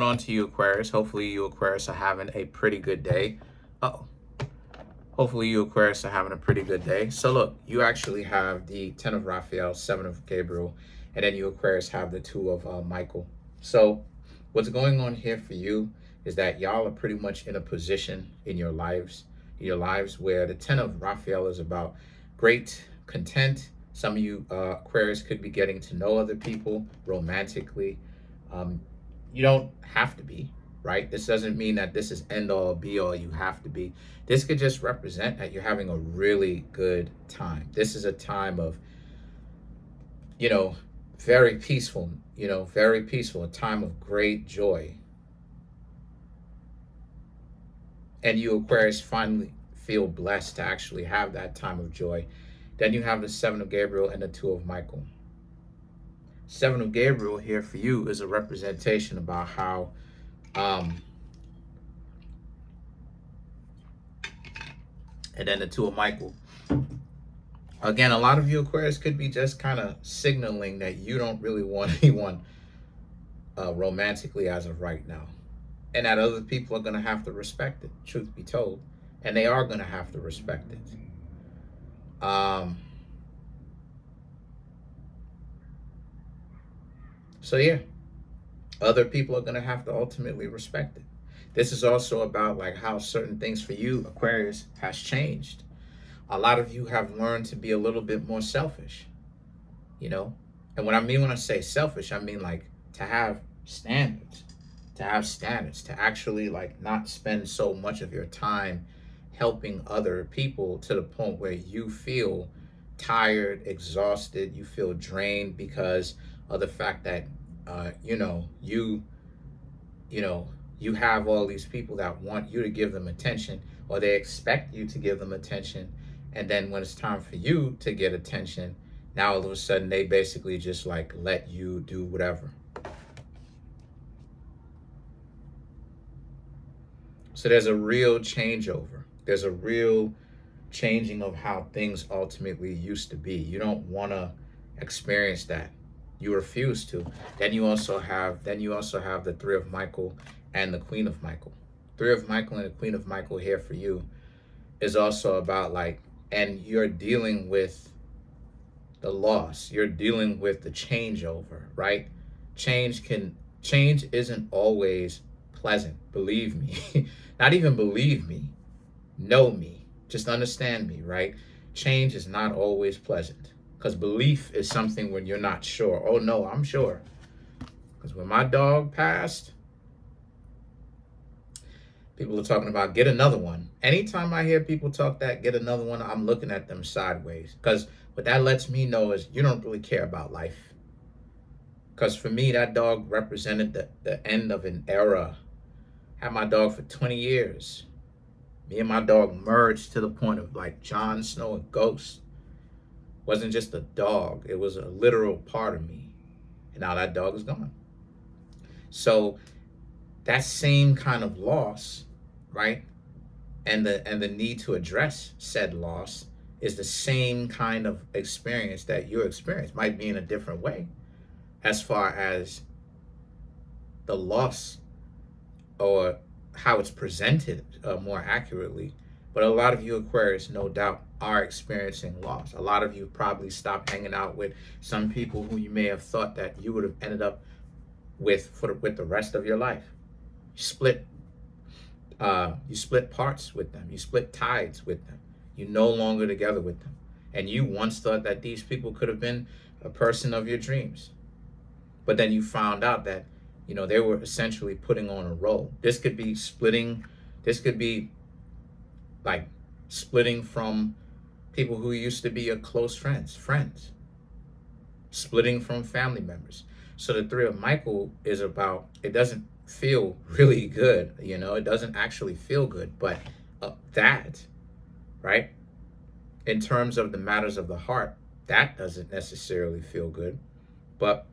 On to you, Aquarius. Hopefully you, Aquarius, are having a pretty good day. Uh-oh. Hopefully you, Aquarius, are having a pretty good day. So look, you actually have the 10 of Raphael, 7 of Gabriel, and then you, Aquarius, have the 2 of Michael. So what's going on here for you is that y'all are pretty much in a position in your lives where the 10 of Raphael is about great content. Some of you Aquarius could be getting to know other people romantically. You don't have to be, right? This doesn't mean that this is end all be all. You have to be. This could just represent that you're having a really good time. This is a time of, very peaceful, very peaceful, a time of great joy. And you, Aquarius, finally feel blessed to actually have that time of joy. Then you have the 7 of Gabriel and the 2 of Michael. 7 of Gabriel here for you is a representation about how and then the 2 of Michael. Again, a lot of you, Aquarius, could be just kind of signaling that you don't really want anyone romantically as of right now. And that other people are going to have to respect it, truth be told. And they are going to have to respect it. So yeah, other people are going to have to ultimately respect it. This is also about like how certain things for you, Aquarius, has changed. A lot of you have learned to be a little bit more selfish, And what I mean when I say selfish, I mean like to have standards, to actually like not spend so much of your time helping other people to the point where you feel tired, exhausted, you feel drained because of the fact that you have all these people that want you to give them attention, or they expect you to give them attention, and then when it's time for you to get attention, now all of a sudden they basically just like let you do whatever. So there's a real changeover. There's a real changing of how things ultimately used to be. You don't want to experience that. You refuse to. Then you also have the 3 of Michael and the Queen of Michael. 3 of Michael and the Queen of Michael here for you is also about like, and you're dealing with the loss. You're dealing with the changeover, right? Change isn't always pleasant. Believe me. Not even believe me. Know me. Just understand me, right? Change is not always pleasant. Because belief is something when you're not sure. Oh no, I'm sure. Because when my dog passed, people are talking about get another one. Anytime I hear people talk that get another one, I'm looking at them sideways. Because what that lets me know is you don't really care about life. Because for me, that dog represented the end of an era. Had my dog for 20 years. Me and my dog merged to the point of like Jon Snow and Ghost. Wasn't just a dog, it was a literal part of me. And now that dog is gone. So that same kind of loss, right? And the need to address said loss is the same kind of experience that your experience might be in a different way as far as the loss or how it's presented more accurately. But a lot of you Aquarius, no doubt, are experiencing loss. A lot of you probably stopped hanging out with some people who you may have thought that you would have ended up with with the rest of your life. You split parts with them. You split ties with them. You're no longer together with them. And you once thought that these people could have been a person of your dreams. But then you found out that, they were essentially putting on a role. This could be splitting. This could be like splitting from people who used to be your close friends, splitting from family members. So the 3 of Michael is about, it doesn't feel really good, it doesn't actually feel good, but that, right, in terms of the matters of the heart, that doesn't necessarily feel good. But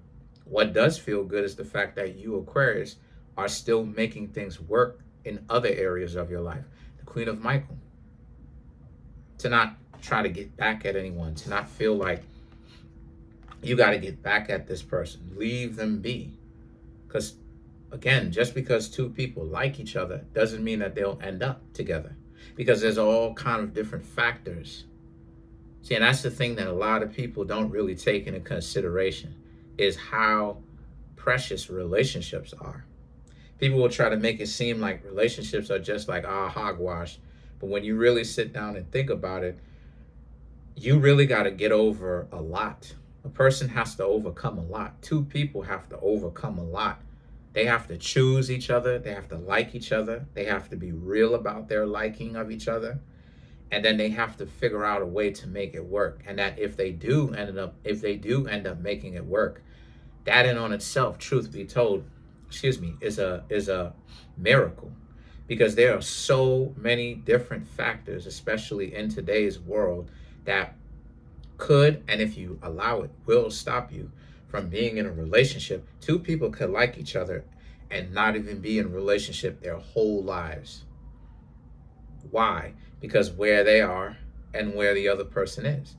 what does feel good is the fact that you Aquarius are still making things work in other areas of your life. The Queen of Michael. To not try to get back at anyone, to not feel like you got to get back at this person. Leave them be. Because again, just because two people like each other doesn't mean that they'll end up together, because there's all kind of different factors. See, and that's the thing that a lot of people don't really take into consideration, is how precious relationships are. People will try to make it seem like relationships are just like hogwash, but when you really sit down and think about it, you really got to get over a lot. A person has to overcome a lot. Two people have to overcome a lot. They have to choose each other. They have to like each other. They have to be real about their liking of each other. And then they have to figure out a way to make it work. And that if they do end up making it work, that in on itself, truth be told, is a miracle. Because there are so many different factors, especially in today's world, that could, and if you allow it, will stop you from being in a relationship. Two people could like each other and not even be in a relationship their whole lives. Why? Because where they are and where the other person is.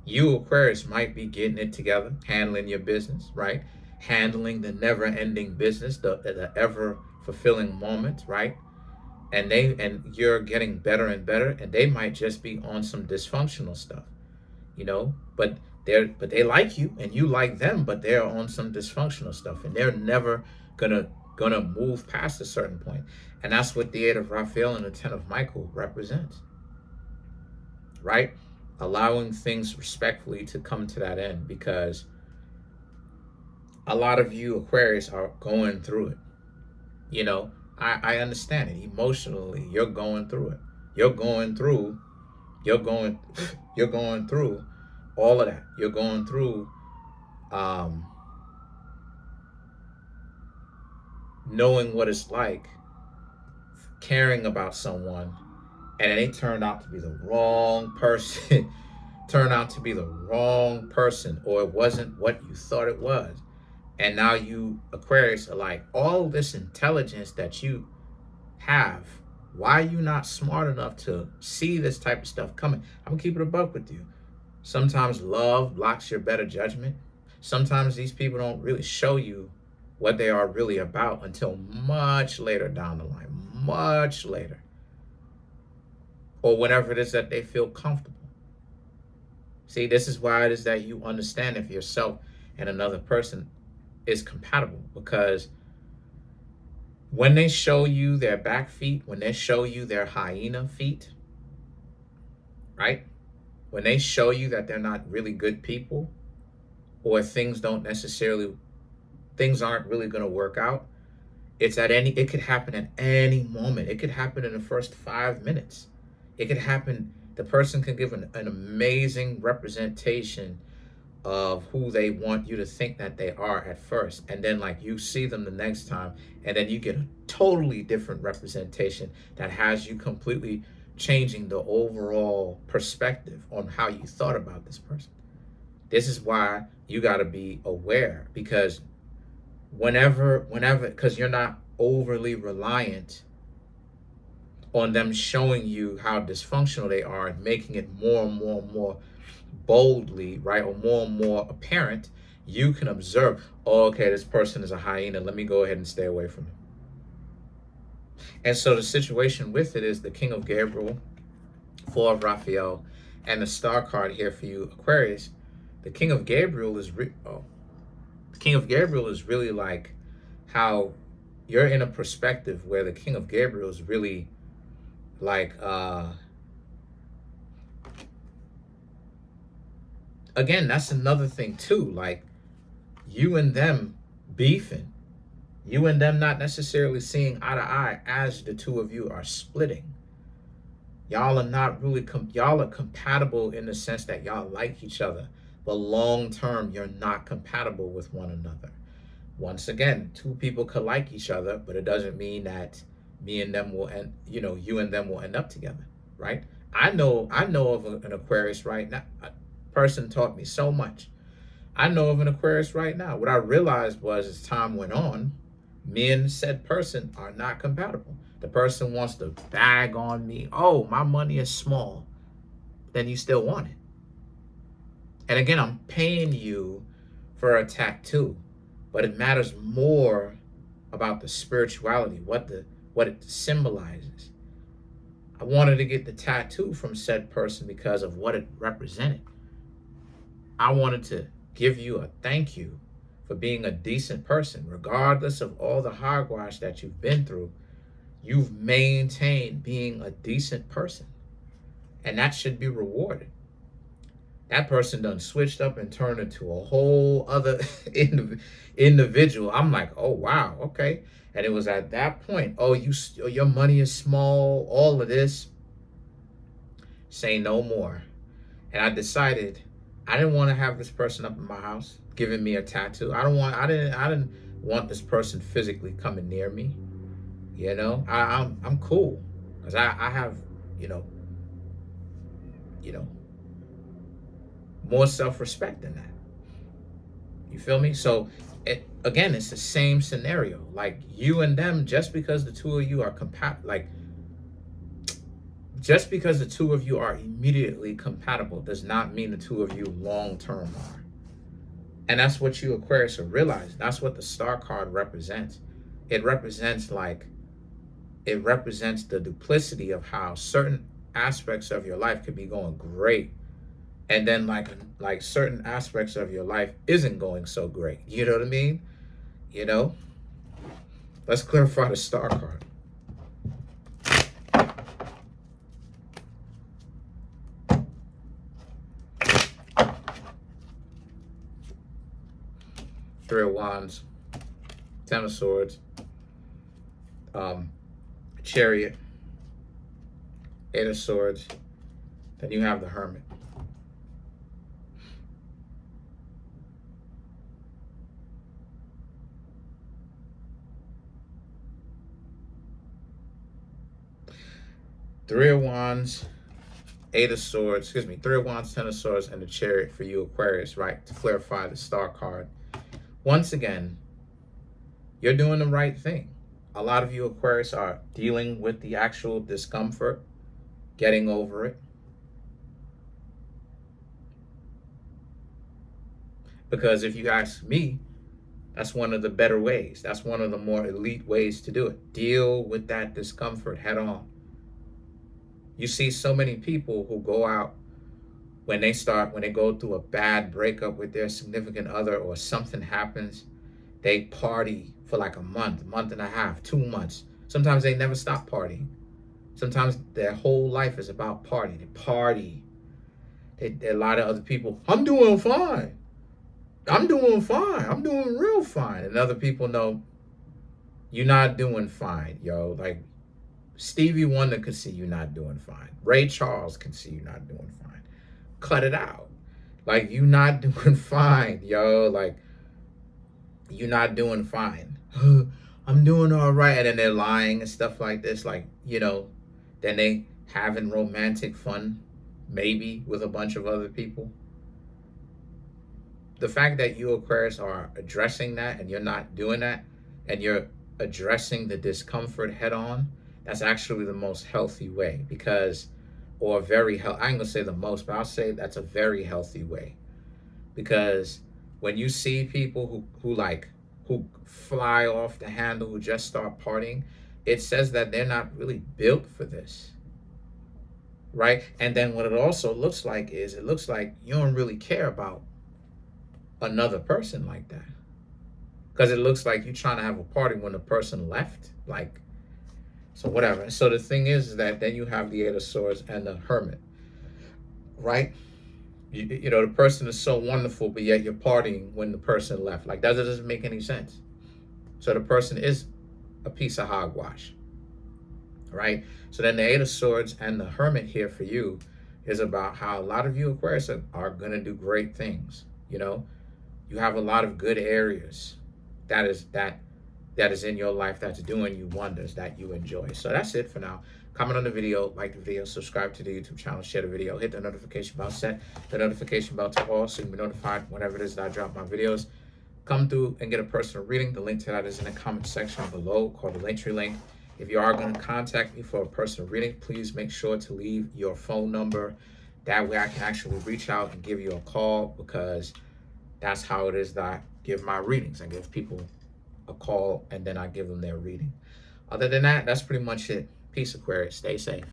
You, Aquarius, might be getting it together, handling your business, right? Handling the never-ending business, the ever-fulfilling moment, right? And you're getting better and better, and they might just be on some dysfunctional stuff, but they like you and you like them, but they're on some dysfunctional stuff, and they're never gonna move past a certain point. And that's what the 8 of Raphael and the 10 of Michael represents, right? Allowing things respectfully to come to that end, because a lot of you Aquarius are going through it. I understand it. Emotionally, you're going through it. You're going through all of that. You're going through knowing what it's like caring about someone, and they turned out to be the wrong person. Turned out to be the wrong person, or it wasn't what you thought it was. And now you Aquarius are like, all this intelligence that you have, why are you not smart enough to see this type of stuff coming? I'm gonna keep it a buck with you. Sometimes love blocks your better judgment. Sometimes these people don't really show you what they are really about until much later down the line, much later, or whenever it is that they feel comfortable. See, this is why it is that you understand if yourself and another person is compatible, because when they show you their back feet, when they show you their hyena feet, right? When they show you that they're not really good people, or things aren't really going to work out, it could happen at any moment. It could happen in the first 5 minutes. It could happen, the person can give an amazing representation of who they want you to think that they are at first, and then like you see them the next time, and then you get a totally different representation that has you completely changing the overall perspective on how you thought about this person. This is why you got to be aware, because because you're not overly reliant on them showing you how dysfunctional they are and making it more and more and more boldly, right, or more and more apparent. You can observe, oh, okay, this person is a hyena, let me go ahead and stay away from him. And so the situation with it is the King of Gabriel, 4 of Raphael, and the star card here for you Aquarius. The King of Gabriel is really like how you're in a perspective where the King of Gabriel is really like again, that's another thing too, like you and them beefing, you and them not necessarily seeing eye to eye as the two of you are splitting. Y'all are not really y'all are compatible in the sense that y'all like each other, but long term you're not compatible with one another. Once again, two people could like each other, but it doesn't mean that you and them will end up together, right? I know of an Aquarius right now. A person taught me so much. I know of an Aquarius right now. What I realized was, as time went on, me and said person are not compatible. The person wants to bag on me. Oh, my money is small. Then you still want it. And again, I'm paying you for a tattoo, but it matters more about the spirituality, what it symbolizes. I wanted to get the tattoo from said person because of what it represented. I wanted to give you a thank you for being a decent person, regardless of all the hogwash that you've been through. You've maintained being a decent person, and that should be rewarded. That person done switched up and turned into a whole other individual. I'm like, oh wow, okay. And it was at that point, oh, your money is small, all of this. Say no more. And I decided I didn't want to have this person up in my house giving me a tattoo. I didn't want this person physically coming near me. You know, I'm cool because I have, you know, you know, more self-respect than that. You feel me? So again, it's the same scenario. Like you and them, just because the two of you are just because the two of you are immediately compatible does not mean the two of you long term are. And that's what you Aquarius will realize. That's what the star card represents. It represents the duplicity of how certain aspects of your life could be going great, and then like certain aspects of your life isn't going so great. You know what I mean? You know? Let's clarify the star card. Three of Wands, Ten of Swords, Chariot, Eight of Swords, then you have the Hermit. Three of Wands, Eight of Swords, Three of Wands, Ten of Swords, and the Chariot for you Aquarius, right? To clarify the star card. Once again, you're doing the right thing. A lot of you Aquarius are dealing with the actual discomfort, getting over it. Because if you ask me, that's one of the better ways. That's one of the more elite ways to do it. Deal with that discomfort head on. You see so many people who go out when they go through a bad breakup with their significant other or something happens, they party for like a month and a half, 2 months. Sometimes they never stop partying. Sometimes their whole life is about party. They party. A lot of other people, I'm doing fine. I'm doing fine. I'm doing real fine. And other people know, you're not doing fine, yo. Like, Stevie Wonder can see you not doing fine. Ray Charles can see you not doing fine. Cut it out. Like, you not doing fine, yo. Like, you're not doing fine. I'm doing all right. And then they're lying and stuff like this. Like, you know, then they having romantic fun, maybe, with a bunch of other people. The fact that you Aquarius are addressing that and you're not doing that, and you're addressing the discomfort head on, that's actually the most healthy way. Because, or very I ain't gonna say the most, but I'll say that's a very healthy way. Because when you see people who fly off the handle, who just start partying, it says that they're not really built for this, right? And then what it also looks like is, it looks like you don't really care about another person like that, because it looks like you're trying to have a party when the person left. Like, so whatever. So the thing is that then you have the Eight of Swords and the Hermit, right? You know, the person is so wonderful, but yet you're partying when the person left. Like, that doesn't make any sense. So the person is a piece of hogwash, right? So then the Eight of Swords and the Hermit here for you is about how a lot of you Aquarius are going to do great things. You know, you have a lot of good areas that is in your life that's doing you wonders, that you enjoy. So that's it for now. Comment on the video, like the video, subscribe to the YouTube channel, share the video, hit the notification bell, set the notification bell to all so you can be notified whenever it is that I drop my videos. Come through and get a personal reading. The link to that is in the comment section below, called the Linktree link. If you are going to contact me for a personal reading, please make sure to leave your phone number. That way I can actually reach out and give you a call, because that's how it is that I give my readings. I give people a call, and then I give them their reading. Other than that, that's pretty much it. Peace, Aquarius. Stay safe.